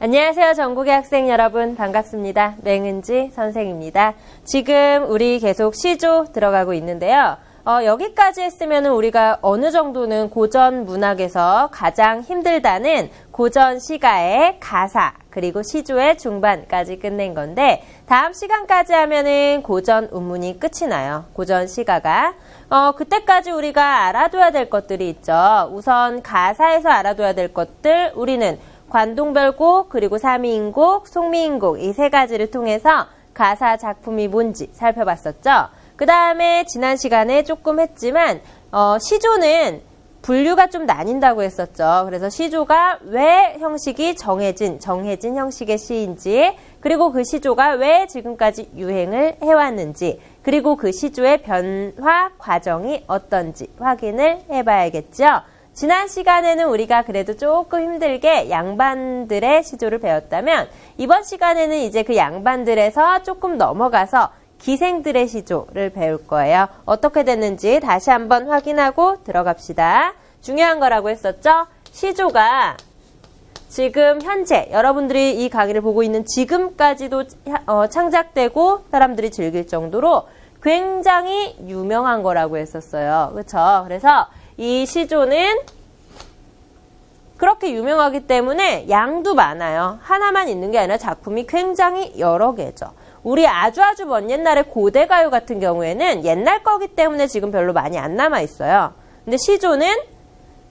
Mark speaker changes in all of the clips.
Speaker 1: 안녕하세요. 전국의 학생 여러분 반갑습니다. 맹은지 선생입니다. 지금 우리 계속 시조 들어가고 있는데요. 여기까지 했으면 우리가 어느 정도는 고전 문학에서 가장 힘들다는 고전 시가의 가사 그리고 시조의 중반까지 끝낸 건데 다음 시간까지 하면은 고전 운문이 끝이 나요. 고전 시가가. 그때까지 우리가 알아둬야 될 것들이 있죠. 우선 가사에서 알아둬야 될 것들 우리는 관동별곡 그리고 삼위인곡, 송미인곡 이 세 가지를 통해서 가사 작품이 뭔지 살펴봤었죠. 그 다음에 지난 시간에 조금 했지만 시조는 분류가 좀 나뉜다고 했었죠. 그래서 시조가 왜 형식이 정해진 형식의 시인지 그리고 그 시조가 왜 지금까지 유행을 해왔는지 그리고 그 시조의 변화 과정이 어떤지 확인을 해봐야겠죠. 지난 시간에는 우리가 그래도 조금 힘들게 양반들의 시조를 배웠다면 이번 시간에는 이제 그 양반들에서 조금 넘어가서 기생들의 시조를 배울 거예요. 어떻게 됐는지 다시 한번 확인하고 들어갑시다. 중요한 거라고 했었죠? 시조가 지금 현재 여러분들이 이 강의를 보고 있는 지금까지도 창작되고 사람들이 즐길 정도로 굉장히 유명한 거라고 했었어요. 그렇죠? 그래서 이 시조는 그렇게 유명하기 때문에 양도 많아요. 하나만 있는 게 아니라 작품이 굉장히 여러 개죠. 우리 아주 먼 옛날의 고대가요 같은 경우에는 옛날 거기 때문에 지금 별로 많이 안 남아있어요. 근데 시조는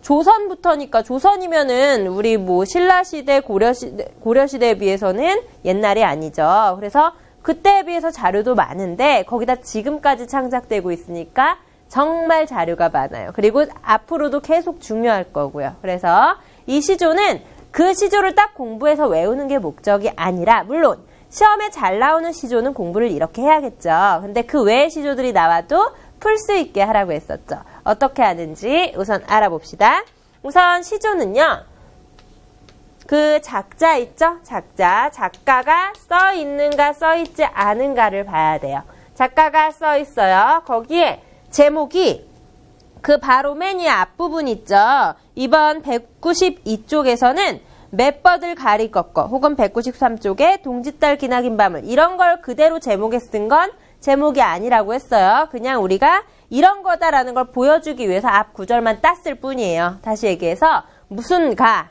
Speaker 1: 조선부터니까 조선이면은 우리 뭐 신라시대, 고려시대에 비해서는 옛날이 아니죠. 그래서 그때에 비해서 자료도 많은데 거기다 지금까지 창작되고 있으니까 정말 자료가 많아요. 그리고 앞으로도 계속 중요할 거고요. 그래서 이 시조는 그 시조를 딱 공부해서 외우는 게 목적이 아니라 물론 시험에 잘 나오는 시조는 공부를 이렇게 해야겠죠. 근데 그 외의 시조들이 나와도 풀 수 있게 하라고 했었죠. 어떻게 하는지 우선 알아봅시다. 우선 시조는요. 그 작자 있죠? 작가가 써 있는가 써 있지 않은가를 봐야 돼요. 작가가 써 있어요. 거기에 제목이 그 바로 맨 위 앞부분 있죠. 이번 192쪽에서는 맷버들 가리 꺾어 혹은 193쪽에 동짓달 기나긴 밤을 이런 걸 그대로 제목에 쓴 건 제목이 아니라고 했어요. 그냥 우리가 이런 거다라는 걸 보여주기 위해서 앞 구절만 땄을 뿐이에요. 다시 얘기해서 무슨 가,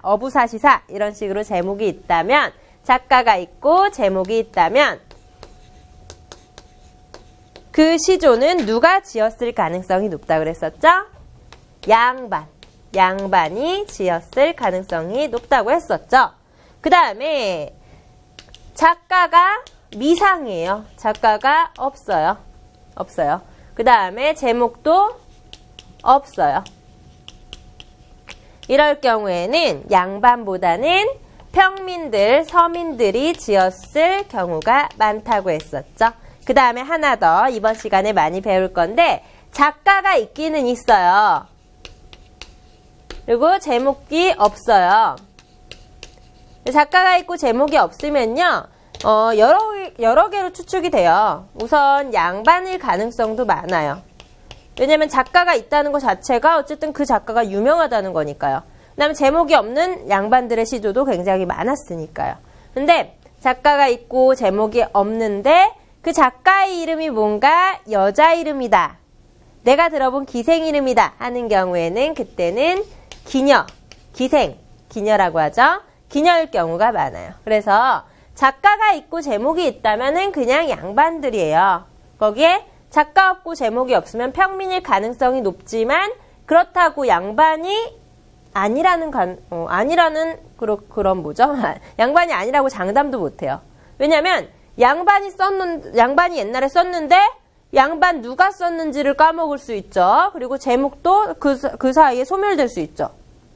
Speaker 1: 어부사시사 이런 식으로 제목이 있다면 작가가 있고 제목이 있다면 그 시조는 누가 지었을 가능성이 높다고 그랬었죠? 양반이 지었을 가능성이 높다고 했었죠. 그 다음에 작가가 미상이에요. 작가가 없어요. 그 다음에 제목도 없어요. 이럴 경우에는 양반보다는 평민들, 서민들이 지었을 경우가 많다고 했었죠. 그 다음에 하나 더 이번 시간에 많이 배울 건데 작가가 있기는 있어요. 그리고 제목이 없어요. 작가가 있고 제목이 없으면요. 여러 개로 추측이 돼요. 우선 양반일 가능성도 많아요. 왜냐면 작가가 있다는 것 자체가 어쨌든 그 작가가 유명하다는 거니까요. 그 다음에 제목이 없는 양반들의 시조도 굉장히 많았으니까요. 근데 작가가 있고 제목이 없는데 그 작가의 이름이 뭔가 여자 이름이다. 내가 들어본 기생 이름이다 하는 경우에는 그때는 기녀라고 하죠. 기녀일 경우가 많아요. 그래서 작가가 있고 제목이 있다면은 그냥 양반들이에요. 거기에 작가 없고 제목이 없으면 평민일 가능성이 높지만 그렇다고 양반이 아니라는 양반이 아니라고 장담도 못해요. 왜냐면 양반이 옛날에 썼는데 양반 누가 썼는지를 까먹을 수 있죠. 그리고 제목도 그 사이에 소멸될 수 있죠.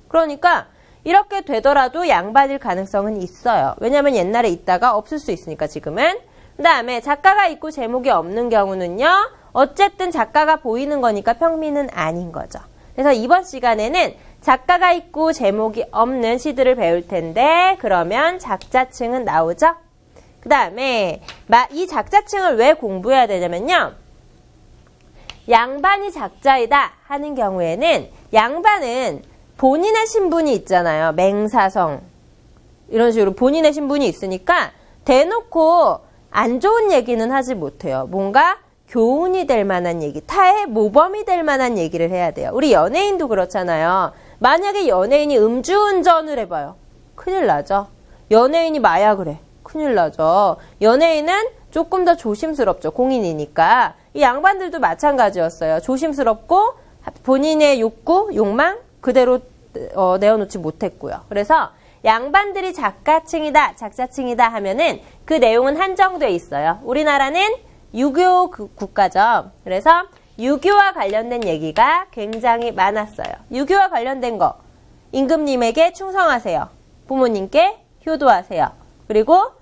Speaker 1: 그러니까 이렇게 되더라도 양반일 가능성은 있어요. 왜냐면 옛날에 있다가 없을 수 있으니까 지금은. 그 다음에 작가가 있고 제목이 없는 경우는요. 어쨌든 작가가 보이는 거니까 평민은 아닌 거죠. 그래서 이번 시간에는 작가가 있고 제목이 없는 시들을 배울 텐데 그러면 작자층은 나오죠. 그 다음에 이 작자층을 왜 공부해야 되냐면요. 양반이 작자이다 하는 경우에는 양반은 본인의 신분이 있잖아요. 맹사성. 이런 식으로 본인의 신분이 있으니까 대놓고 안 좋은 얘기는 하지 못해요. 뭔가 교훈이 될 만한 얘기, 타의 모범이 될 만한 얘기를 해야 돼요. 우리 연예인도 그렇잖아요. 만약에 연예인이 음주운전을 해봐요. 큰일 나죠. 연예인이 마약을 해. 큰일 나죠. 연예인은 조금 더 조심스럽죠. 공인이니까. 이 양반들도 마찬가지였어요. 조심스럽고 본인의 욕구, 욕망 그대로 내어놓지 못했고요. 그래서 양반들이 작가층이다, 작자층이다 하면은 그 내용은 한정돼 있어요. 우리나라는 유교 국가죠. 그래서 유교와 관련된 얘기가 굉장히 많았어요. 유교와 관련된 거. 임금님에게 충성하세요. 부모님께 효도하세요. 그리고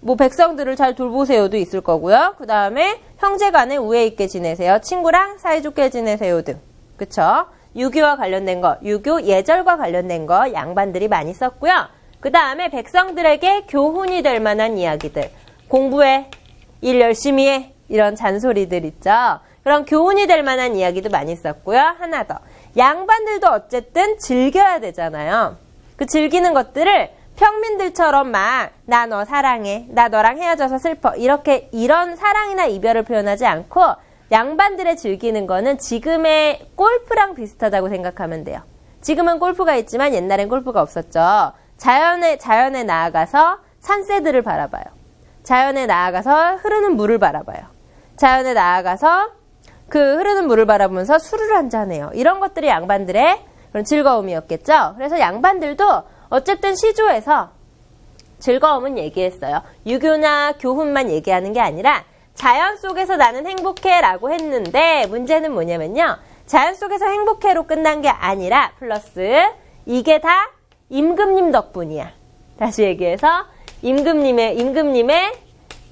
Speaker 1: 뭐 백성들을 잘 돌보세요도 있을 거고요. 그 다음에 형제간에 우애 있게 지내세요. 친구랑 사이좋게 지내세요 등. 그쵸? 유교와 관련된 거, 유교 예절과 관련된 거 양반들이 많이 썼고요. 그 다음에 백성들에게 교훈이 될 만한 이야기들. 공부해, 일 열심히 해, 이런 잔소리들 있죠. 그런 교훈이 될 만한 이야기도 많이 썼고요. 하나 더. 양반들도 어쨌든 즐겨야 되잖아요. 그 즐기는 것들을 평민들처럼 막 나 너 사랑해, 나 너랑 헤어져서 슬퍼 이런 사랑이나 이별을 표현하지 않고 양반들의 즐기는 거는 지금의 골프랑 비슷하다고 생각하면 돼요. 지금은 골프가 있지만 옛날엔 골프가 없었죠. 자연에 나아가서 산새들을 바라봐요. 자연에 나아가서 흐르는 물을 바라봐요. 자연에 나아가서 그 흐르는 물을 바라보면서 술을 한잔해요. 이런 것들이 양반들의 그런 즐거움이었겠죠. 그래서 양반들도 어쨌든 시조에서 즐거움은 얘기했어요. 유교나 교훈만 얘기하는 게 아니라 자연 속에서 나는 행복해 라고 했는데 문제는 뭐냐면요. 자연 속에서 행복해로 끝난 게 아니라 플러스 이게 다 임금님 덕분이야. 다시 얘기해서 임금님의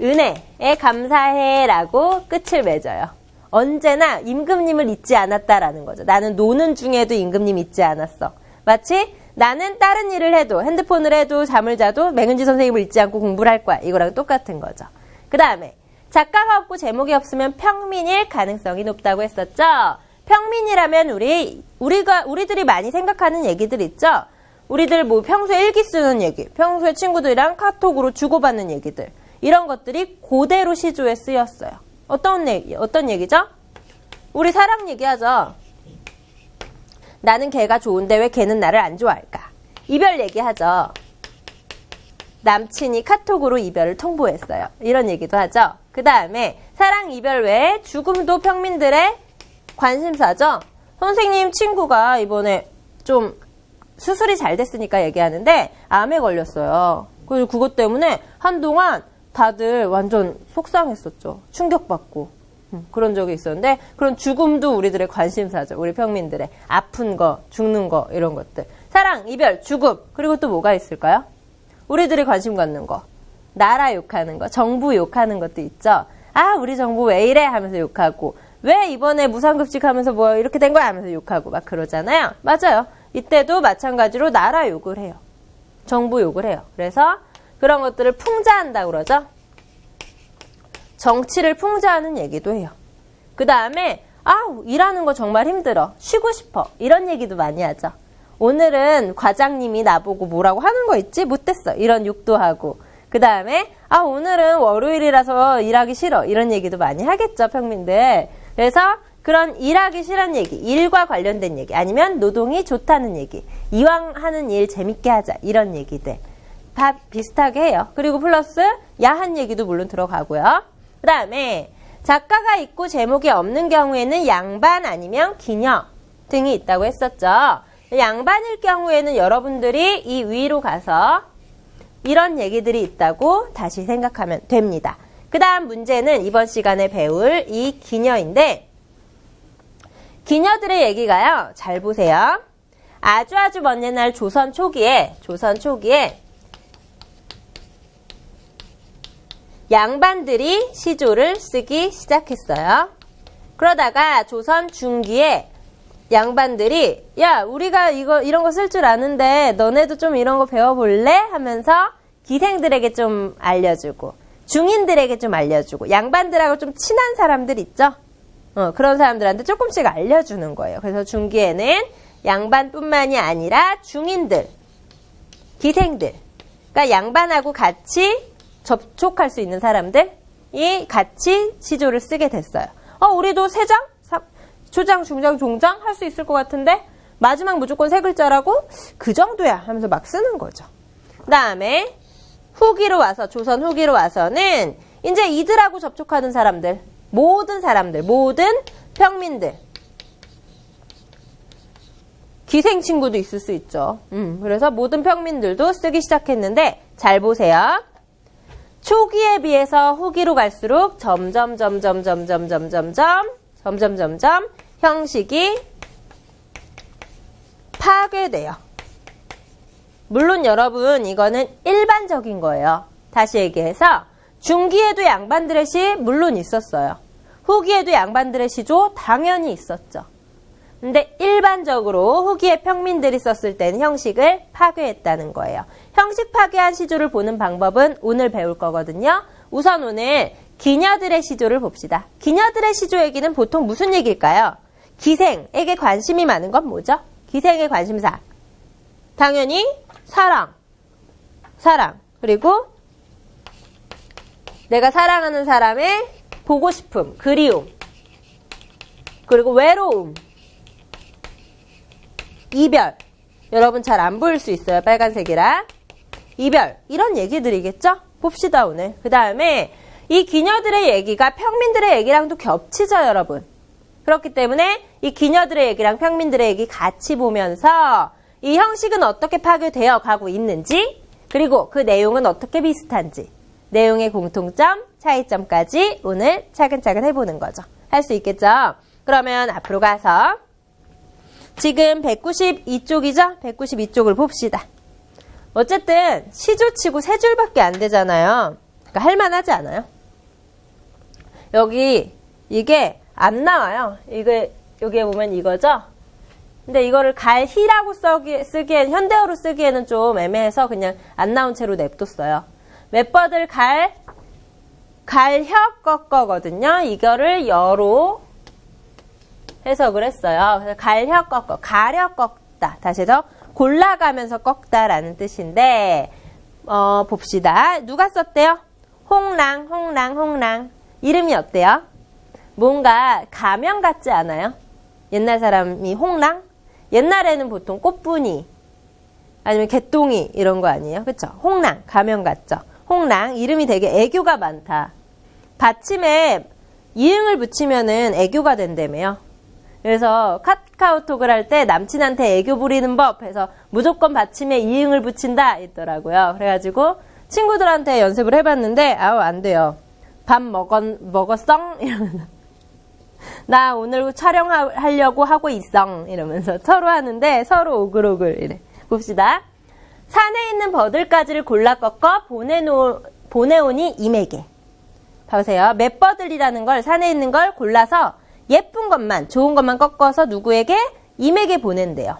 Speaker 1: 은혜에 감사해 라고 끝을 맺어요. 언제나 임금님을 잊지 않았다라는 거죠. 나는 노는 중에도 임금님 잊지 않았어. 마치 나는 다른 일을 해도 핸드폰을 해도 잠을 자도 맹은지 선생님을 잊지 않고 공부를 할 거야. 이거랑 똑같은 거죠. 그 다음에 작가가 없고 제목이 없으면 평민일 가능성이 높다고 했었죠. 평민이라면 우리들이 많이 생각하는 얘기들 있죠. 우리들 뭐 평소에 일기 쓰는 얘기, 평소에 친구들이랑 카톡으로 주고받는 얘기들 이런 것들이 그대로 시조에 쓰였어요. 어떤 얘기죠? 우리 사랑 얘기하죠. 나는 걔가 좋은데 왜 걔는 나를 안 좋아할까? 이별 얘기하죠. 남친이 카톡으로 이별을 통보했어요. 이런 얘기도 하죠. 그 다음에 사랑 이별 외에 죽음도 평민들의 관심사죠. 선생님 친구가 이번에 좀 수술이 잘 됐으니까 얘기하는데 암에 걸렸어요. 그래서 그것 때문에 한동안 다들 완전 속상했었죠. 충격받고. 그런 적이 있었는데 그런 죽음도 우리들의 관심사죠. 우리 평민들의 아픈 거, 죽는 거 이런 것들. 사랑, 이별, 죽음 그리고 또 뭐가 있을까요? 우리들이 관심 갖는 거. 나라 욕하는 거, 정부 욕하는 것도 있죠. 아 우리 정부 왜 이래 하면서 욕하고 왜 이번에 무상급식 하면서 뭐 이렇게 된 거야 하면서 욕하고 막 그러잖아요. 맞아요. 이때도 마찬가지로 나라 욕을 해요. 정부 욕을 해요. 그래서 그런 것들을 풍자한다고 그러죠. 정치를 풍자하는 얘기도 해요. 그 다음에 일하는 거 정말 힘들어. 쉬고 싶어. 이런 얘기도 많이 하죠. 오늘은 과장님이 나보고 뭐라고 하는 거 있지? 못됐어. 이런 욕도 하고. 그 다음에 오늘은 월요일이라서 일하기 싫어. 이런 얘기도 많이 하겠죠. 평민들. 그래서 그런 일하기 싫은 얘기, 일과 관련된 얘기 아니면 노동이 좋다는 얘기, 이왕 하는 일 재밌게 하자. 이런 얘기들. 다 비슷하게 해요. 그리고 플러스 야한 얘기도 물론 들어가고요. 그 다음에 작가가 있고 제목이 없는 경우에는 양반 아니면 기녀 등이 있다고 했었죠. 양반일 경우에는 여러분들이 이 위로 가서 이런 얘기들이 있다고 다시 생각하면 됩니다. 그 다음 문제는 이번 시간에 배울 이 기녀인데 기녀들의 얘기가요. 잘 보세요. 아주 먼 옛날 조선 초기에 양반들이 시조를 쓰기 시작했어요. 그러다가 조선 중기에 양반들이 야 우리가 이런 거 쓸 줄 아는데 너네도 좀 이런 거 배워볼래? 하면서 기생들에게 좀 알려주고 중인들에게 좀 알려주고 양반들하고 좀 친한 사람들 있죠? 그런 사람들한테 조금씩 알려주는 거예요. 그래서 중기에는 양반뿐만이 아니라 중인들, 기생들 그러니까 양반하고 같이 접촉할 수 있는 사람들이 같이 시조를 쓰게 됐어요. 우리도 3장? 초장, 중장, 종장 할 수 있을 것 같은데 마지막 무조건 3글자라고? 그 정도야 하면서 막 쓰는 거죠. 그 다음에 후기로 와서, 조선 후기로 와서는 이제 이들하고 접촉하는 사람들, 모든 사람들, 모든 평민들, 기생친구도 있을 수 있죠. 그래서 모든 평민들도 쓰기 시작했는데 잘 보세요. 초기에 비해서 후기로 갈수록 점점 형식이 파괴돼요. 물론 여러분 이거는 일반적인 거예요. 다시 얘기해서 중기에도 양반들의 시 물론 있었어요. 후기에도 양반들의 시조 당연히 있었죠. 근데 일반적으로 후기에 평민들이 썼을 때는 형식을 파괴했다는 거예요. 형식 파괴한 시조를 보는 방법은 오늘 배울 거거든요. 우선 오늘 기녀들의 시조를 봅시다. 기녀들의 시조 얘기는 보통 무슨 얘기일까요? 기생에게 관심이 많은 건 뭐죠? 기생의 관심사. 당연히 사랑. 그리고 내가 사랑하는 사람의 보고 싶음, 그리움. 그리고 외로움. 이별. 여러분 잘 안 보일 수 있어요. 빨간색이라. 이별. 이런 얘기들이겠죠? 봅시다 오늘. 그 다음에 이 기녀들의 얘기가 평민들의 얘기랑도 겹치죠 여러분. 그렇기 때문에 이 기녀들의 얘기랑 평민들의 얘기 같이 보면서 이 형식은 어떻게 파괴되어 가고 있는지, 그리고 그 내용은 어떻게 비슷한지, 내용의 공통점, 차이점까지 오늘 차근차근 해보는 거죠. 할 수 있겠죠? 그러면 앞으로 가서 지금 192쪽이죠? 192쪽을 봅시다. 어쨌든 시조치고 3줄밖에 안 되잖아요. 그러니까 할만하지 않아요? 여기 이게 안 나와요. 여기에 보면 이거죠? 근데 이거를 갈희라고 쓰기엔, 현대어로 쓰기에는 좀 애매해서 그냥 안 나온 채로 냅뒀어요. 맷버들 갈혀 꺾어거든요. 이거를 여로 해석을 했어요. 그래서 갈혀 꺾어, 가려 꺾다. 다시 해서 골라가면서 꺾다라는 뜻인데, 봅시다. 누가 썼대요? 홍랑. 이름이 어때요? 뭔가 가명 같지 않아요? 옛날 사람이 홍랑? 옛날에는 보통 꽃분이 아니면 개똥이 이런 거 아니에요? 그쵸? 홍랑, 가명 같죠? 홍랑, 이름이 되게 애교가 많다. 받침에 이응을 붙이면은 애교가 된다며요. 그래서 카카오톡을 할 때 남친한테 애교 부리는 법 해서 무조건 받침에 이응을 붙인다 있더라고요. 그래가지고 친구들한테 연습을 해봤는데 안 돼요. 밥 먹었어? 이러면서 나 오늘 촬영하려고 하고 있어 이러면서 서로 하는데 서로 오글오글 이래. 봅시다. 산에 있는 버들가지를 골라 꺾어 보내오니 임에게. 보세요. 맷버들이라는 걸, 산에 있는 걸 골라서 예쁜 것만, 좋은 것만 꺾어서 누구에게? 임에게 보낸대요.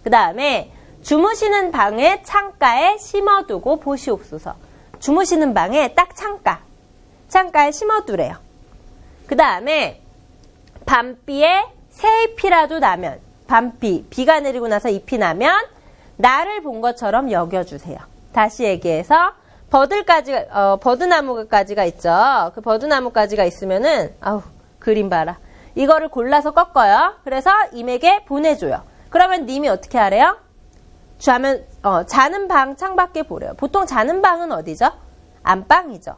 Speaker 1: 그 다음에 주무시는 방에 창가에 심어두고 보시옵소서. 주무시는 방에 딱 창가에 심어두래요. 그 다음에 밤비에 새 잎이라도 나면, 밤비, 비가 내리고 나서 잎이 나면 나를 본 것처럼 여겨주세요. 다시 얘기해서 버드나무가지가 있죠. 그 버드나무가지가 있으면은 그림 봐라. 이거를 골라서 꺾어요. 그래서 임에게 보내줘요. 그러면 님이 어떻게 하래요? 자는 방 창밖에 보래요. 보통 자는 방은 어디죠? 안방이죠.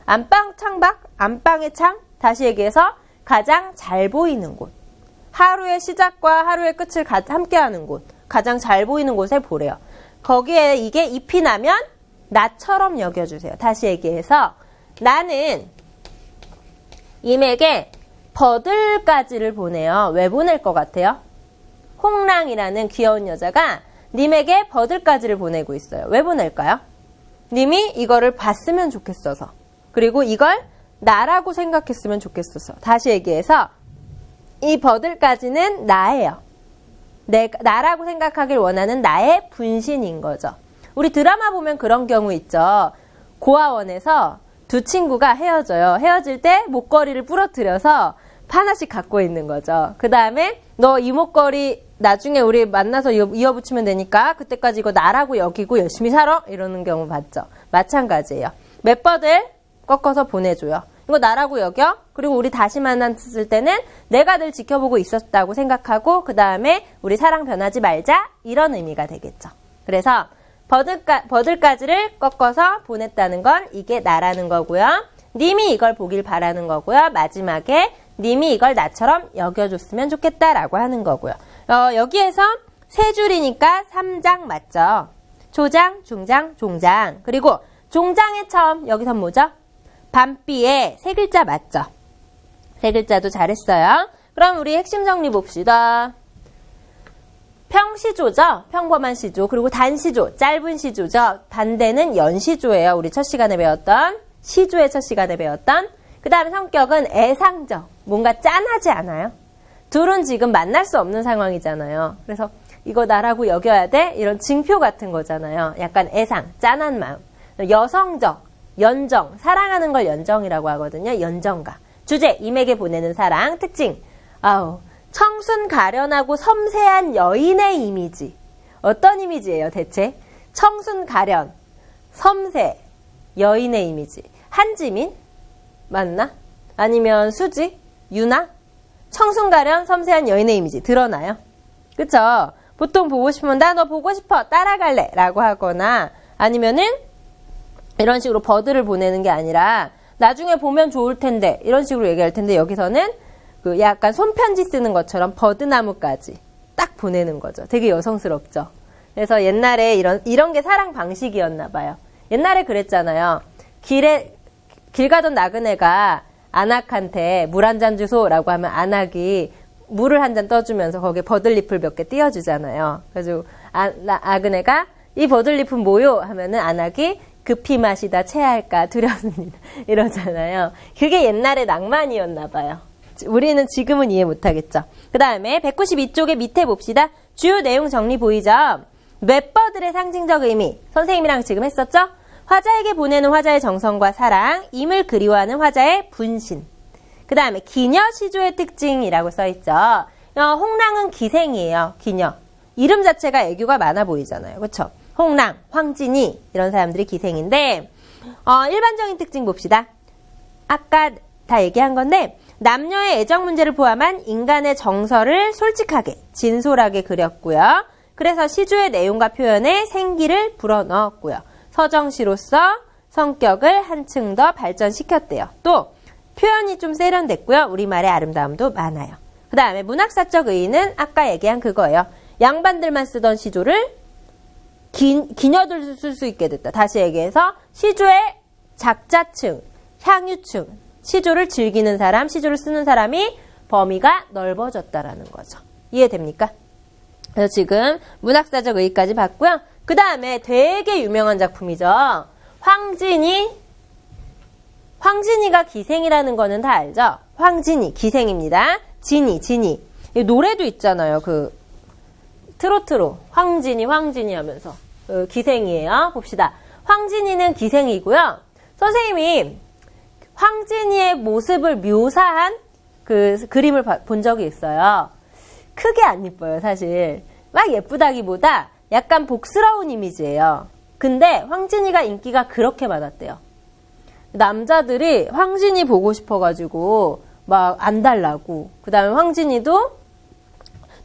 Speaker 1: 안방 창밖, 안방의 창. 다시 얘기해서 가장 잘 보이는 곳. 하루의 시작과 하루의 끝을 함께하는 곳. 가장 잘 보이는 곳에 보래요. 거기에 이게 잎이 나면 나처럼 여겨주세요. 다시 얘기해서 나는 임에게 버들가지를 보내요. 왜 보낼 것 같아요? 홍랑이라는 귀여운 여자가 님에게 버들가지를 보내고 있어요. 왜 보낼까요? 님이 이거를 봤으면 좋겠어서. 그리고 이걸 나라고 생각했으면 좋겠어서. 다시 얘기해서 이 버들가지는 나예요. 나라고 생각하길 원하는 나의 분신인 거죠. 우리 드라마 보면 그런 경우 있죠. 고아원에서 두 친구가 헤어져요. 헤어질 때 목걸이를 부러뜨려서 하나씩 갖고 있는 거죠. 그 다음에 너 이 목걸이 나중에 우리 만나서 이어붙이면 되니까 그때까지 이거 나라고 여기고 열심히 살아 이러는 경우 봤죠. 마찬가지예요. 멤버들 꺾어서 보내줘요. 이거 나라고 여겨. 그리고 우리 다시 만났을 때는 내가 늘 지켜보고 있었다고 생각하고 그 다음에 우리 사랑 변하지 말자 이런 의미가 되겠죠. 그래서 버들가지를 꺾어서 보냈다는 건 이게 나라는 거고요. 님이 이걸 보길 바라는 거고요. 마지막에 님이 이걸 나처럼 여겨줬으면 좋겠다라고 하는 거고요. 여기에서 세 줄이니까 3장 맞죠? 초장, 중장, 종장. 그리고 종장의 처음 여기선 뭐죠? 밤비에 세 글자 맞죠? 세 글자도 잘했어요. 그럼 우리 핵심 정리 봅시다. 평시조죠? 평범한 시조. 그리고 단시조, 짧은 시조죠? 반대는 연시조예요. 우리 첫 시간에 배웠던 시조의 첫 시간에 배웠던. 그 다음에 성격은 애상적. 뭔가 짠하지 않아요? 둘은 지금 만날 수 없는 상황이잖아요. 그래서 이거 나라고 여겨야 돼? 이런 징표 같은 거잖아요. 약간 애상, 짠한 마음. 여성적, 연정, 사랑하는 걸 연정이라고 하거든요. 연정가. 주제, 임에게 보내는 사랑. 특징, 청순 가련하고 섬세한 여인의 이미지. 어떤 이미지예요, 대체? 청순 가련, 섬세, 여인의 이미지. 한지민? 맞나? 아니면 수지? 유나? 청순 가련, 섬세한 여인의 이미지. 드러나요? 그쵸? 보통 보고 싶으면 나 너 보고 싶어 따라갈래 라고 하거나 아니면은 이런 식으로 버드를 보내는 게 아니라 나중에 보면 좋을 텐데 이런 식으로 얘기할 텐데 여기서는 그 약간 손편지 쓰는 것처럼 버드나무까지 딱 보내는 거죠. 되게 여성스럽죠. 그래서 옛날에 이런 게 사랑 방식이었나 봐요. 옛날에 그랬잖아요. 길 가던 나그네가 안악한테 물 한 잔 주소라고 하면 안악이 물을 한 잔 떠주면서 거기에 버들잎을 몇 개 띄워주잖아요. 그래서 아그네가 이 버들잎은 뭐요? 하면은 안악이 급히 마시다 체할까 두렵습니다. 이러잖아요. 그게 옛날의 낭만이었나 봐요. 우리는 지금은 이해 못하겠죠. 그 다음에 192쪽의 밑에 봅시다. 주요 내용 정리 보이죠? 웹버들의 상징적 의미. 선생님이랑 지금 했었죠? 화자에게 보내는 화자의 정성과 사랑, 임을 그리워하는 화자의 분신. 그 다음에 기녀 시조의 특징이라고 써있죠. 홍랑은 기생이에요. 기녀. 이름 자체가 애교가 많아 보이잖아요. 그렇죠? 홍랑, 황진이 이런 사람들이 기생인데 일반적인 특징 봅시다. 아까 다 얘기한 건데 남녀의 애정 문제를 포함한 인간의 정서를 솔직하게, 진솔하게 그렸고요. 그래서 시조의 내용과 표현에 생기를 불어넣었고요. 서정시로서 성격을 한층 더 발전시켰대요. 또 표현이 좀 세련됐고요. 우리말의 아름다움도 많아요. 그 다음에 문학사적 의의는 아까 얘기한 그거예요. 양반들만 쓰던 시조를 기녀들 쓸 수 있게 됐다. 다시 얘기해서 시조의 작자층, 향유층, 시조를 즐기는 사람, 시조를 쓰는 사람이 범위가 넓어졌다라는 거죠. 이해됩니까? 그래서 지금 문학사적 의의까지 봤고요. 그 다음에 되게 유명한 작품이죠. 황진이가 기생이라니 거는 다 알죠? 황진이, 기생입니다. 진이. 노래도 있잖아요. 그 트로트로 황진이 하면서 기생이에요. 봅시다. 황진이는 기생이고요. 선생님이 황진이의 모습을 묘사한 그 그림을 본 적이 있어요. 크게 안 예뻐요, 사실. 막 예쁘다기보다 약간 복스러운 이미지예요. 근데 황진이가 인기가 그렇게 많았대요. 남자들이 황진이 보고 싶어가지고 막 안달나고 그 다음에 황진이도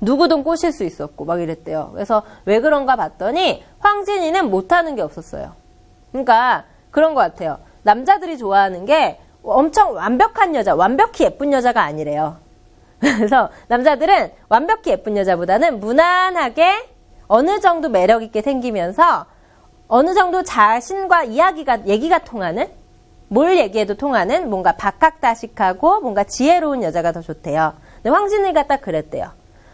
Speaker 1: 누구든 꼬실 수 있었고 막 이랬대요. 그래서 왜 그런가 봤더니 황진이는 못하는 게 없었어요. 그러니까 그런 것 같아요. 남자들이 좋아하는 게 엄청 완벽한 여자, 완벽히 예쁜 여자가 아니래요. 그래서 남자들은 완벽히 예쁜 여자보다는 무난하게 어느 정도 매력 있게 생기면서 어느 정도 자신과 얘기가 통하는, 뭘 얘기해도 통하는 뭔가 박학다식하고 뭔가 지혜로운 여자가 더 좋대요. 근데 황진이가 딱 그랬대요.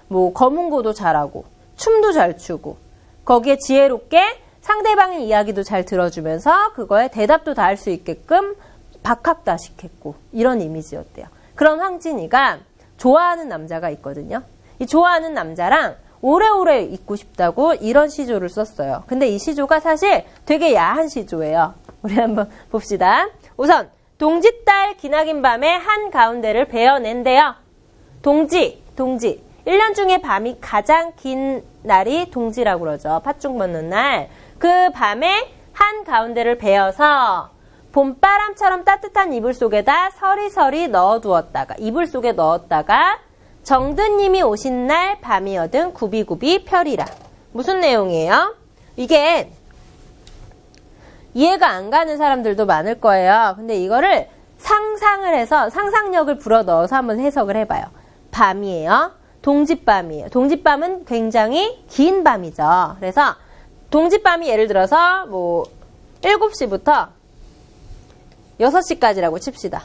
Speaker 1: 뭐 검은고도 잘하고 춤도 잘 추고 거기에 지혜롭게 상대방의 이야기도 잘 들어주면서 그거에 대답도 다 할 수 있게끔 박학다식했고 이런 이미지였대요. 그런 황진이가 좋아하는 남자가 있거든요. 이 좋아하는 남자랑 오래오래 있고 싶다고 이런 시조를 썼어요. 근데 이 시조가 사실 되게 야한 시조예요. 우리 한번 봅시다. 우선 동짓달 기나긴 밤의 한가운데를 베어낸대요. 동지. 1년 중에 밤이 가장 긴 날이 동지라고 그러죠. 팥죽 먹는 날. 그 밤에 한가운데를 베어서 봄바람처럼 따뜻한 이불 속에다 서리서리 넣어두었다가 이불 속에 넣었다가 정드님이 오신 날 밤이어든 굽이굽이 펴리라. 무슨 내용이에요? 이게 이해가 안 가는 사람들도 많을 거예요. 근데 이거를 상상을 해서 상상력을 불어넣어서 한번 해석을 해봐요. 밤이에요. 동짓밤이에요. 동짓밤은 굉장히 긴 밤이죠. 그래서 동짓밤이 예를 들어서 뭐 7시부터 6시까지라고 칩시다.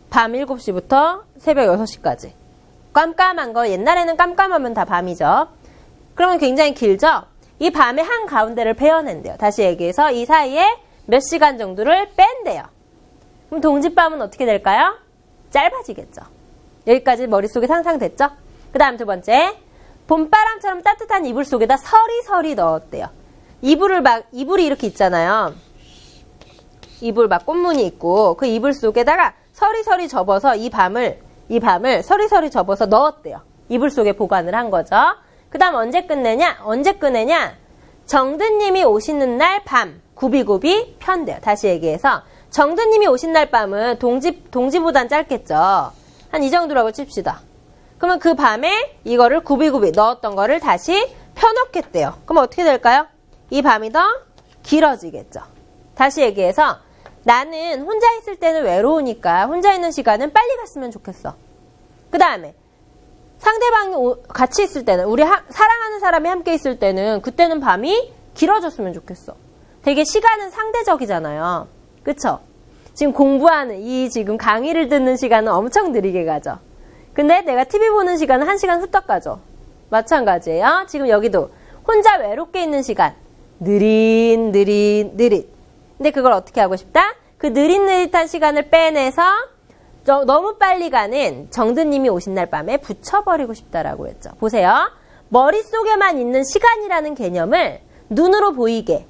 Speaker 1: 밤 7시부터 새벽 6시까지. 깜깜한 거, 옛날에는 깜깜하면 다 밤이죠. 그러면 굉장히 길죠? 이 밤의 한가운데를 베어낸대요. 다시 얘기해서 이 사이에 몇 시간 정도를 뺀대요. 그럼 동짓밤은 어떻게 될까요? 짧아지겠죠. 여기까지 머릿속에 상상됐죠? 그 다음 두 번째, 봄바람처럼 따뜻한 이불 속에다 서리서리 넣었대요. 이불이 이렇게 있잖아요. 이불 막 꽃무늬 있고 그 이불 속에다가 서리서리 접어서 이 밤을 서리서리 접어서 넣었대요. 이불 속에 보관을 한 거죠. 그 다음 언제 끝내냐? 정드님이 오시는 날 밤 굽이굽이 편대요. 다시 얘기해서 정드님이 오신 날 밤은 동지보단 짧겠죠. 한 이 정도라고 칩시다. 그러면 그 밤에 이거를 굽이굽이 넣었던 거를 다시 펴놓겠대요. 그럼 어떻게 될까요? 이 밤이 더 길어지겠죠. 다시 얘기해서 나는 혼자 있을 때는 외로우니까 혼자 있는 시간은 빨리 갔으면 좋겠어. 그 다음에 상대방이 같이 있을 때는 우리 사랑하는 사람이 함께 있을 때는 그때는 밤이 길어졌으면 좋겠어. 되게 시간은 상대적이잖아요. 그쵸? 지금 공부하는 지금 강의를 듣는 시간은 엄청 느리게 가죠. 근데 내가 TV 보는 시간은 1시간 후딱 가죠. 마찬가지예요. 지금 여기도 혼자 외롭게 있는 시간 느릿. 근데 그걸 어떻게 하고 싶다? 그 느릿느릿한 시간을 빼내서 너무 빨리 가는 정드님이 오신 날 밤에 붙여버리고 싶다라고 했죠. 보세요. 머릿속에만 있는 시간이라는 개념을 눈으로 보이게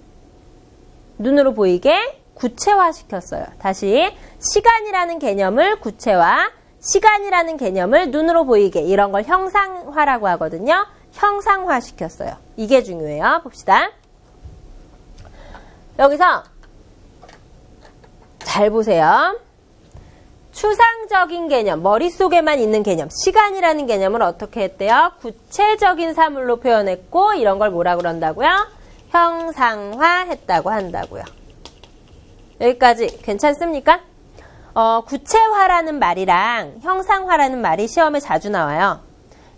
Speaker 1: 구체화시켰어요. 다시 시간이라는 개념을 구체화, 시간이라는 개념을 눈으로 보이게 이런 걸 형상화라고 하거든요. 형상화시켰어요. 이게 중요해요. 봅시다. 여기서 잘 보세요. 추상적인 개념, 머릿속에만 있는 개념, 시간이라는 개념을 어떻게 했대요? 구체적인 사물로 표현했고 이런 걸 뭐라 그런다고요? 형상화했다고 한다고요. 여기까지 괜찮습니까? 구체화라는 말이랑 형상화라는 말이 시험에 자주 나와요.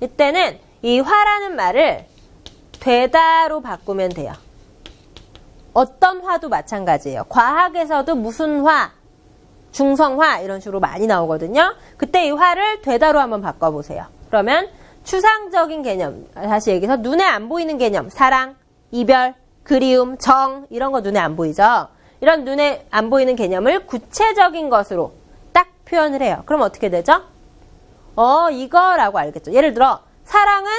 Speaker 1: 이때는 이 화라는 말을 되다로 바꾸면 돼요. 어떤 화도 마찬가지예요. 과학에서도 무슨 화, 중성화 이런 식으로 많이 나오거든요. 그때 이 화를 되다로 한번 바꿔보세요. 그러면 추상적인 개념, 다시 얘기해서 눈에 안 보이는 개념, 사랑, 이별, 그리움, 정 이런 거 눈에 안 보이죠. 이런 눈에 안 보이는 개념을 구체적인 것으로 딱 표현을 해요. 그럼 어떻게 되죠? 이거라고 알겠죠. 예를 들어 사랑은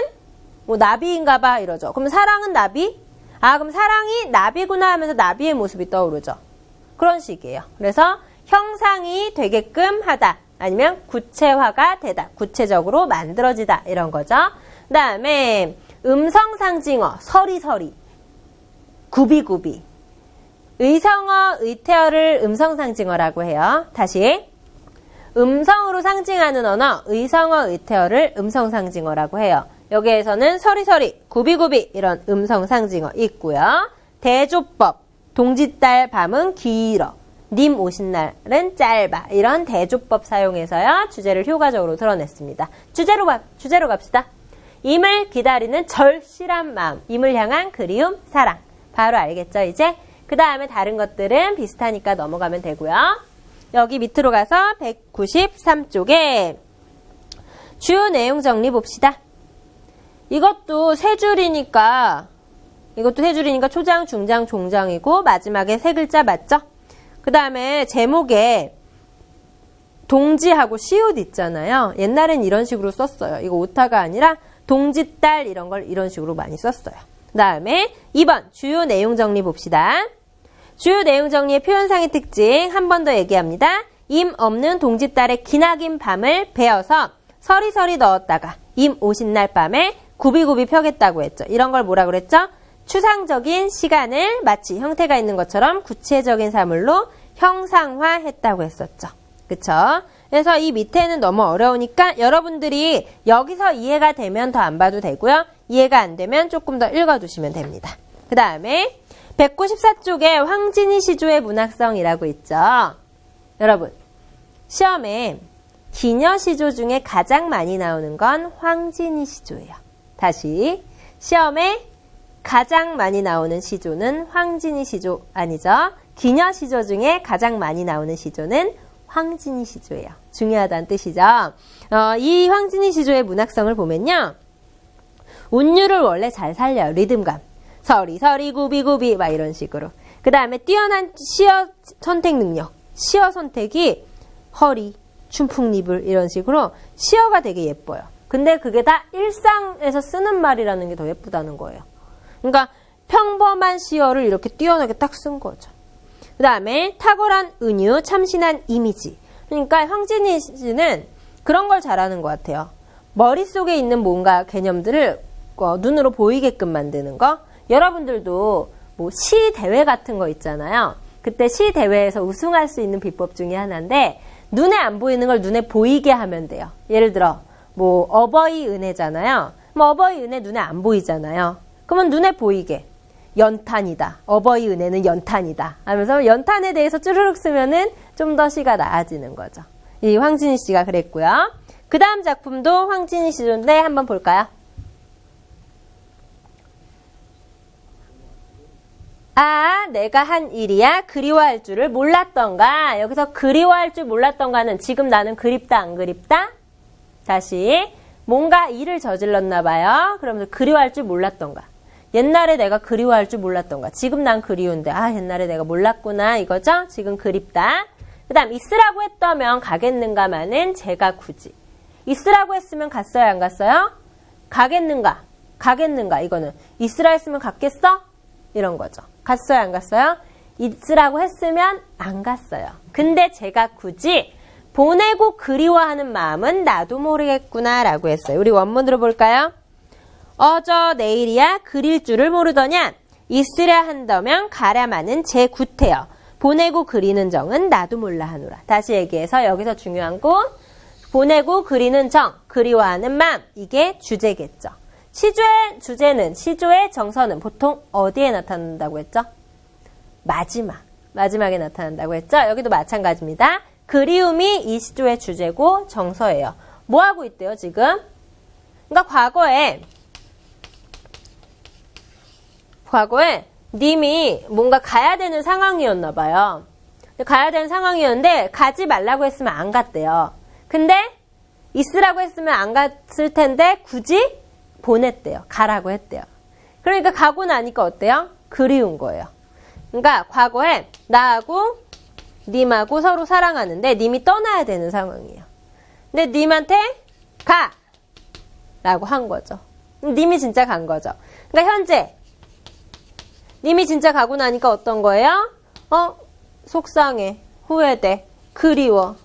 Speaker 1: 뭐 나비인가 봐 이러죠. 그럼 사랑은 나비? 그럼 사랑이 나비구나 하면서 나비의 모습이 떠오르죠. 그런 식이에요. 그래서 형상이 되게끔 하다. 아니면 구체화가 되다. 구체적으로 만들어지다. 이런 거죠. 그 다음에 음성상징어, 서리서리, 굽이굽이. 의성어, 의태어를 음성상징어라고 해요. 다시. 음성으로 상징하는 언어, 의성어, 의태어를 음성상징어라고 해요. 여기에서는 서리서리, 굽이굽이 이런 음성상징어 있고요. 대조법, 동짓달 밤은 길어. 님 오신 날은 짧아. 이런 대조법 사용해서요. 주제를 효과적으로 드러냈습니다. 주제로 갑시다. 임을 기다리는 절실한 마음. 임을 향한 그리움, 사랑. 바로 알겠죠, 이제? 그 다음에 다른 것들은 비슷하니까 넘어가면 되고요. 여기 밑으로 가서 193쪽에 주요 내용 정리 봅시다. 이것도 세 줄이니까 초장, 중장, 종장이고 마지막에 세 글자 맞죠? 그 다음에 제목에 동지하고 시옷 있잖아요. 옛날엔 이런 식으로 썼어요. 이거 오타가 아니라 동지딸 이런 걸 이런 식으로 많이 썼어요. 그 다음에 2번 주요 내용 정리 봅시다. 주요 내용 정리의 표현상의 특징 한 번 더 얘기합니다. 임 없는 동짓달의 기나긴 밤을 베어서 서리서리 넣었다가 임 오신날 밤에 굽이굽이 펴겠다고 했죠. 이런 걸 뭐라 그랬죠? 추상적인 시간을 마치 형태가 있는 것처럼 구체적인 사물로 형상화했다고 했었죠. 그쵸? 그래서 이 밑에는 너무 어려우니까 여러분들이 여기서 이해가 되면 더 안 봐도 되고요. 이해가 안 되면 조금 더 읽어두시면 됩니다. 그 다음에 194쪽에 황진이 시조의 문학성이라고 있죠. 여러분, 시험에 기녀 시조 중에 가장 많이 나오는 건 황진이 시조예요. 다시, 시험에 가장 많이 나오는 시조는 황진이 시조 아니죠. 기녀 시조 중에 가장 많이 나오는 시조는 황진이 시조예요. 중요하다는 뜻이죠. 이 황진이 시조의 문학성을 보면요. 운율을 원래 잘 살려요. 리듬감. 서리 구비구비 막 이런 식으로. 그 다음에 뛰어난 시어 선택 능력. 시어 선택이 허리, 춘풍니불 이런 식으로 시어가 되게 예뻐요. 근데 그게 다 일상에서 쓰는 말이라는 게 더 예쁘다는 거예요. 그러니까 평범한 시어를 이렇게 뛰어나게 딱 쓴 거죠. 그 다음에 탁월한 은유, 참신한 이미지. 그러니까 황진이 씨는 그런 걸 잘하는 것 같아요. 머릿속에 있는 뭔가 개념들을 눈으로 보이게끔 만드는 거. 여러분들도 뭐 시 대회 같은 거 있잖아요. 그때 시 대회에서 우승할 수 있는 비법 중에 하나인데 눈에 안 보이는 걸 눈에 보이게 하면 돼요. 예를 들어 뭐 어버이 은혜잖아요. 뭐 어버이 은혜 눈에 안 보이잖아요. 그러면 눈에 보이게 연탄이다. 어버이 은혜는 연탄이다. 하면서 연탄에 대해서 쭈르륵 쓰면은 좀 더 시가 나아지는 거죠. 이 황진희 씨가 그랬고요. 그 다음 작품도 황진희 씨인데 한번 볼까요? 아, 내가 한 일이야 그리워할 줄을 몰랐던가. 여기서 그리워할 줄 몰랐던가는 지금 나는 그립다 안 그립다? 다시 뭔가 일을 저질렀나 봐요. 그러면서 그리워할 줄 몰랐던가. 옛날에 내가 그리워할 줄 몰랐던가. 지금 난 그리운데 옛날에 내가 몰랐구나 이거죠? 지금 그립다. 그 다음 있으라고 했다면 가겠는가만은 제가 굳이. 있으라고 했으면 갔어요 안 갔어요? 가겠는가? 가겠는가 이거는 있으라 했으면 갔겠어? 이런 거죠. 갔어요 안 갔어요? 있으라고 했으면 안 갔어요. 근데 제가 굳이 보내고 그리워하는 마음은 나도 모르겠구나 라고 했어요. 우리 원문으로 볼까요? 어저 내일이야 그릴 줄을 모르더냐. 있으랴 한다면 가랴마는 제 구태여. 보내고 그리는 정은 나도 몰라 하노라. 다시 얘기해서 여기서 중요한 거 보내고 그리는 정, 그리워하는 마음 이게 주제겠죠. 시조의 주제는 시조의 정서는 보통 어디에 나타난다고 했죠? 마지막에 나타난다고 했죠? 여기도 마찬가지입니다. 그리움이 이 시조의 주제고 정서예요. 뭐 하고 있대요 지금? 그러니까 과거에 님이 뭔가 가야 되는 상황이었나 봐요. 가야 되는 상황이었는데 가지 말라고 했으면 안 갔대요. 근데 있으라고 했으면 안 갔을 텐데 굳이 보냈대요. 가라고 했대요. 그러니까 가고 나니까 어때요? 그리운 거예요. 그러니까 과거에 나하고 님하고 서로 사랑하는데 님이 떠나야 되는 상황이에요. 근데 님한테 가! 라고 한 거죠. 님이 진짜 간 거죠. 그러니까 현재 님이 진짜 가고 나니까 어떤 거예요? 속상해, 후회돼, 그리워.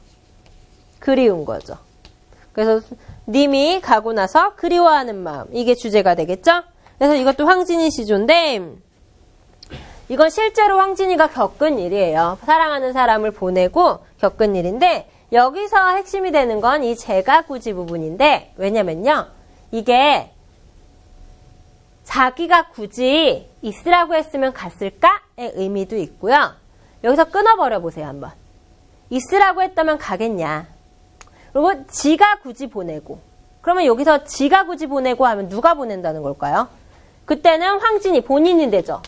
Speaker 1: 그리운 거죠. 그래서 님이 가고 나서 그리워하는 마음 이게 주제가 되겠죠? 그래서 이것도 황진이 시조인데 이건 실제로 황진이가 겪은 일이에요. 사랑하는 사람을 보내고 겪은 일인데 여기서 핵심이 되는 건 이 제가 굳이 부분인데 왜냐면요. 이게 자기가 굳이 있으라고 했으면 갔을까의 의미도 있고요. 여기서 끊어버려 보세요 한번. 있으라고 했다면 가겠냐. 그리고 지가 굳이 보내고 그러면 여기서 지가 굳이 보내고 하면 누가 보낸다는 걸까요? 그때는 황진이 본인이 되죠.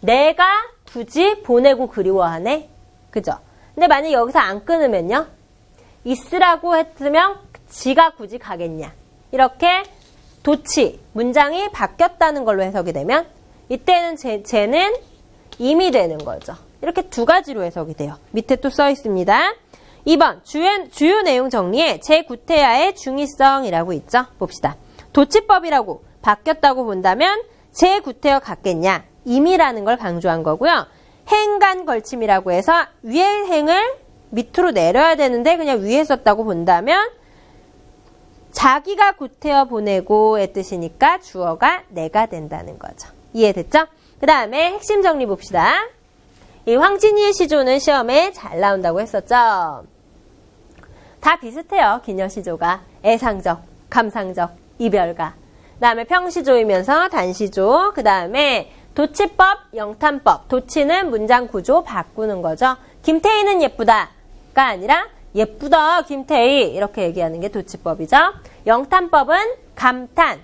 Speaker 1: 내가 굳이 보내고 그리워하네. 그죠? 근데 만약에 여기서 안 끊으면요. 있으라고 했으면 지가 굳이 가겠냐. 이렇게 도치, 문장이 바뀌었다는 걸로 해석이 되면 이때는 쟤는 임이 되는 거죠. 이렇게 두 가지로 해석이 돼요. 밑에 또 써 있습니다. 2번 주요 내용 정리에 제9태야의 중의성이라고 있죠. 봅시다. 도치법이라고 바뀌었다고 본다면 제9태여 같겠냐. 임이라는 걸 강조한 거고요. 행간 걸침이라고 해서 위의 행을 밑으로 내려야 되는데 그냥 위에 썼다고 본다면 자기가 구태여 보내고의 뜻이니까 주어가 내가 된다는 거죠. 이해됐죠? 그 다음에 핵심 정리 봅시다. 이 황진이의 시조는 시험에 잘 나온다고 했었죠. 다 비슷해요. 기녀시조가. 애상적, 감상적, 이별가. 그 다음에 평시조이면서 단시조. 그 다음에 도치법, 영탄법. 도치는 문장 구조 바꾸는 거죠. 김태희는 예쁘다가 아니라 예쁘다 김태희 이렇게 얘기하는 게 도치법이죠. 영탄법은 감탄,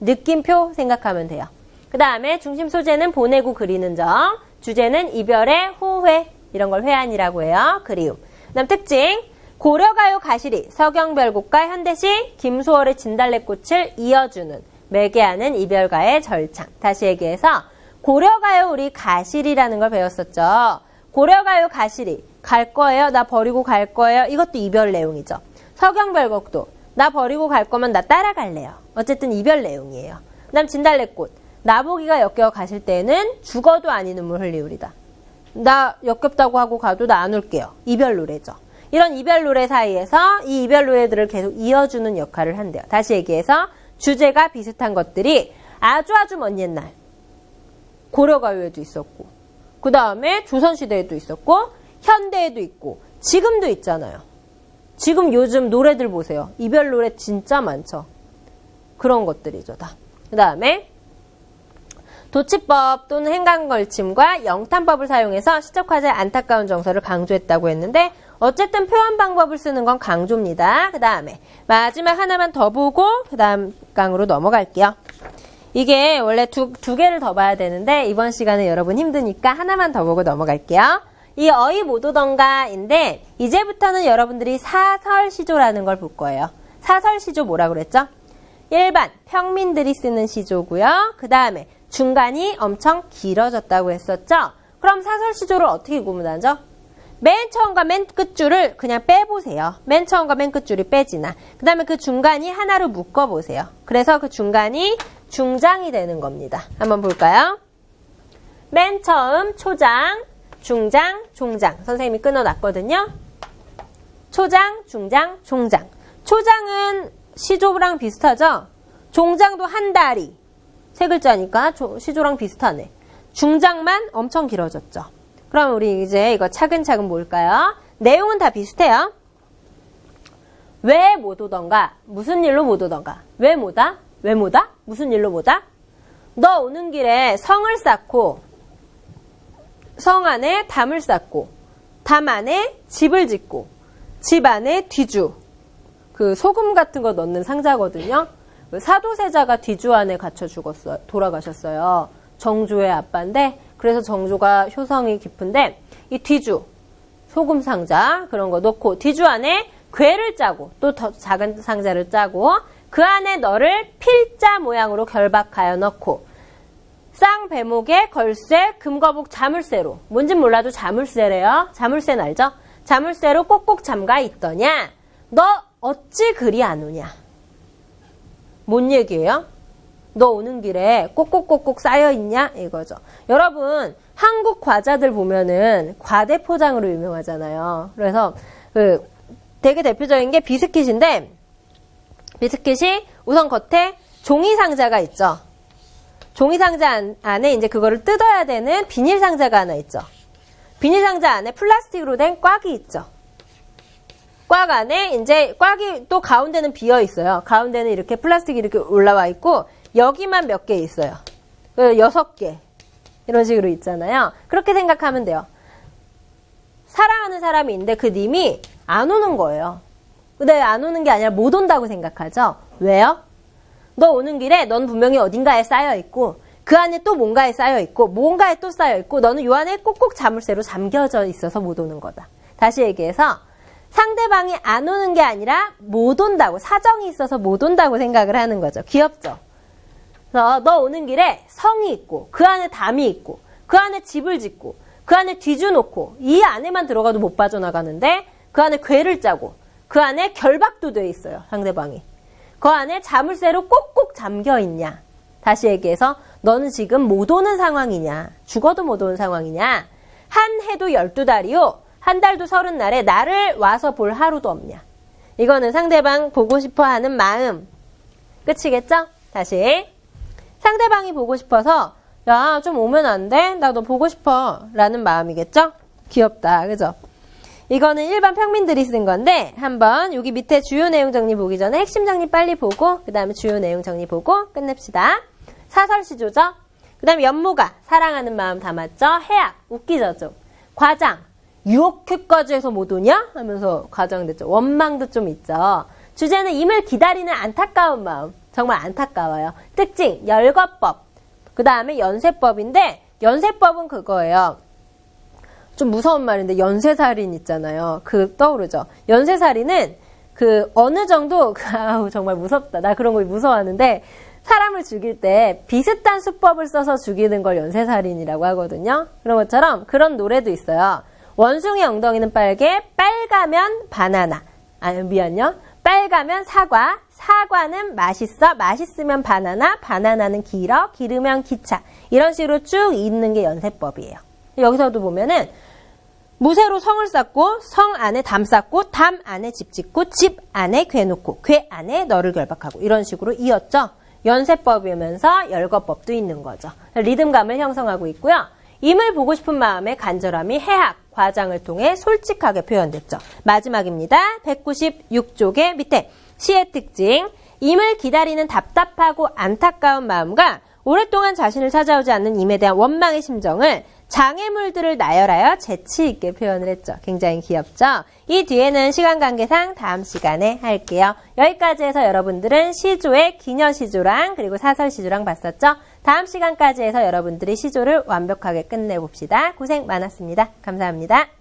Speaker 1: 느낌표 생각하면 돼요. 그 다음에 중심 소재는 보내고 그리는 점. 주제는 이별의 후회. 이런 걸 회한이라고 해요. 그리움. 그 다음 특징. 고려가요 가시리, 서경별곡과 현대시, 김소월의 진달래꽃을 이어주는, 매개하는 이별가의 절창. 다시 얘기해서 고려가요 우리 가시리라는 걸 배웠었죠. 고려가요 가시리, 갈 거예요? 나 버리고 갈 거예요? 이것도 이별 내용이죠. 서경별곡도 나 버리고 갈 거면 나 따라갈래요. 어쨌든 이별 내용이에요. 그 다음 진달래꽃, 나보기가 역겨워 가실 때는 죽어도 아니 눈물 흘리우리다. 나 역겹다고 하고 가도 나 안 울게요. 이별 노래죠. 이런 이별 노래 사이에서 이 이별 노래들을 계속 이어주는 역할을 한대요. 다시 얘기해서 주제가 비슷한 것들이 아주 먼 옛날 고려가요에도 있었고, 그 다음에 조선시대에도 있었고, 현대에도 있고, 지금도 있잖아요. 지금 요즘 노래들 보세요. 이별 노래 진짜 많죠. 그런 것들이죠, 다. 그 다음에 도치법 또는 행간걸침과 영탄법을 사용해서 시적화자의 안타까운 정서를 강조했다고 했는데 어쨌든 표현 방법을 쓰는 건 강조입니다. 그 다음에 마지막 하나만 더 보고 그 다음 강으로 넘어갈게요. 이게 원래 두 개를 더 봐야 되는데 이번 시간에 여러분 힘드니까 하나만 더 보고 넘어갈게요. 이 어이 못 오던가인데 이제부터는 여러분들이 사설시조라는 걸 볼 거예요. 사설시조 뭐라고 그랬죠? 일반 평민들이 쓰는 시조고요. 그 다음에 중간이 엄청 길어졌다고 했었죠? 그럼 사설시조를 어떻게 구분하죠? 맨 처음과 맨 끝줄을 그냥 빼보세요. 맨 처음과 맨 끝줄이 빼지나. 그 다음에 그 중간이 하나로 묶어보세요. 그래서 그 중간이 중장이 되는 겁니다. 한번 볼까요? 맨 처음 초장, 중장, 종장. 선생님이 끊어놨거든요. 초장, 중장, 종장. 초장은 시조랑 비슷하죠? 종장도 한 다리. 세 글자니까 시조랑 비슷하네. 중장만 엄청 길어졌죠. 그럼 우리 이제 이거 차근차근 볼까요? 내용은 다 비슷해요. 왜 못 오던가? 무슨 일로 못 오던가? 왜 못와? 왜 못와? 무슨 일로 못와? 너 오는 길에 성을 쌓고 성 안에 담을 쌓고 담 안에 집을 짓고 집 안에 뒤주, 그 소금 같은 거 넣는 상자거든요. 사도세자가 뒤주 안에 갇혀 죽었어요. 돌아가셨어요. 정조의 아빠인데 그래서 정조가 효성이 깊은데 이 뒤주, 소금 상자 그런 거 넣고 뒤주 안에 궤를 짜고 또 더 작은 상자를 짜고 그 안에 너를 필자 모양으로 결박하여 넣고 쌍배목에 걸쇠, 금거북, 자물쇠로 뭔진 몰라도 자물쇠래요. 자물쇠는 알죠? 자물쇠로 꼭꼭 잠가 있더냐? 너 어찌 그리 안 오냐? 뭔 얘기예요? 너 오는 길에 꼭꼭꼭꼭 쌓여있냐? 이거죠. 여러분 한국 과자들 보면은 과대포장으로 유명하잖아요. 그래서 되게 대표적인 게 비스킷인데 비스킷이 우선 겉에 종이 상자가 있죠. 종이 상자 안에 이제 그거를 뜯어야 되는 비닐 상자가 하나 있죠. 비닐 상자 안에 플라스틱으로 된 꽉이 있죠. 꽉 안에 이제 꽉이 또 가운데는 비어 있어요. 가운데는 이렇게 플라스틱이 이렇게 올라와 있고 여기만 몇 개 있어요. 6개. 이런 식으로 있잖아요. 그렇게 생각하면 돼요. 사랑하는 사람이 있는데 그 님이 안 오는 거예요. 근데 안 오는 게 아니라 못 온다고 생각하죠. 왜요? 너 오는 길에 넌 분명히 어딘가에 쌓여있고 그 안에 또 뭔가에 쌓여있고 뭔가에 또 쌓여있고 너는 요 안에 꼭꼭 자물쇠로 잠겨져 있어서 못 오는 거다. 다시 얘기해서 상대방이 안 오는 게 아니라 못 온다고, 사정이 있어서 못 온다고 생각을 하는 거죠. 귀엽죠? 그래서 너 오는 길에 성이 있고 그 안에 담이 있고 그 안에 집을 짓고 그 안에 뒤주놓고 이 안에만 들어가도 못 빠져나가는데 그 안에 궤를 짜고 그 안에 결박도 돼 있어요. 상대방이. 그 안에 자물쇠로 꼭꼭 잠겨있냐. 다시 얘기해서 너는 지금 못 오는 상황이냐. 죽어도 못 오는 상황이냐. 한 해도 12달이요. 한 달도 30날에 나를 와서 볼 하루도 없냐. 이거는 상대방 보고 싶어 하는 마음. 끝이겠죠? 다시. 상대방이 보고 싶어서 야, 좀 오면 안 돼? 나 너 보고 싶어. 라는 마음이겠죠? 귀엽다. 그죠? 이거는 일반 평민들이 쓴 건데 한번 여기 밑에 주요 내용 정리 보기 전에 핵심 정리 빨리 보고 그 다음에 주요 내용 정리 보고 끝냅시다. 사설시조죠? 그 다음에 연모가 사랑하는 마음 담았죠? 해악 웃기죠 좀. 과장 이렇게까지 해서 못 오냐? 하면서 과장됐죠. 원망도 좀 있죠. 주제는 임을 기다리는 안타까운 마음. 정말 안타까워요. 특징 열거법. 그 다음에 연쇄법인데 연쇄법은 그거예요. 좀 무서운 말인데 연쇄살인 있잖아요. 그 떠오르죠. 연쇄살인은 그 어느 정도 아우 정말 무섭다. 나 그런 거 무서워하는데 사람을 죽일 때 비슷한 수법을 써서 죽이는 걸 연쇄살인이라고 하거든요. 그런 것처럼 그런 노래도 있어요. 원숭이 엉덩이는 빨개, 빨가면 바나나. 미안요. 빨가면 사과, 사과는 맛있어, 맛있으면 바나나, 바나나는 길어, 길으면 기차. 이런 식으로 쭉 있는 게 연쇄법이에요. 여기서도 보면은 무쇠로 성을 쌓고 성 안에 담 쌓고 담 안에 집 짓고 집 안에 괴 놓고 괴 안에 너를 결박하고 이런 식으로 이었죠. 연쇄법이면서 열거법도 있는 거죠. 리듬감을 형성하고 있고요. 임을 보고 싶은 마음의 간절함이 해학, 과장을 통해 솔직하게 표현됐죠. 마지막입니다. 196쪽의 밑에 시의 특징, 임을 기다리는 답답하고 안타까운 마음과 오랫동안 자신을 찾아오지 않는 임에 대한 원망의 심정을 장애물들을 나열하여 재치 있게 표현을 했죠. 굉장히 귀엽죠? 이 뒤에는 시간 관계상 다음 시간에 할게요. 여기까지 해서 여러분들은 시조의 기녀시조랑 그리고 사설시조랑 봤었죠? 다음 시간까지 해서 여러분들이 시조를 완벽하게 끝내봅시다. 고생 많았습니다. 감사합니다.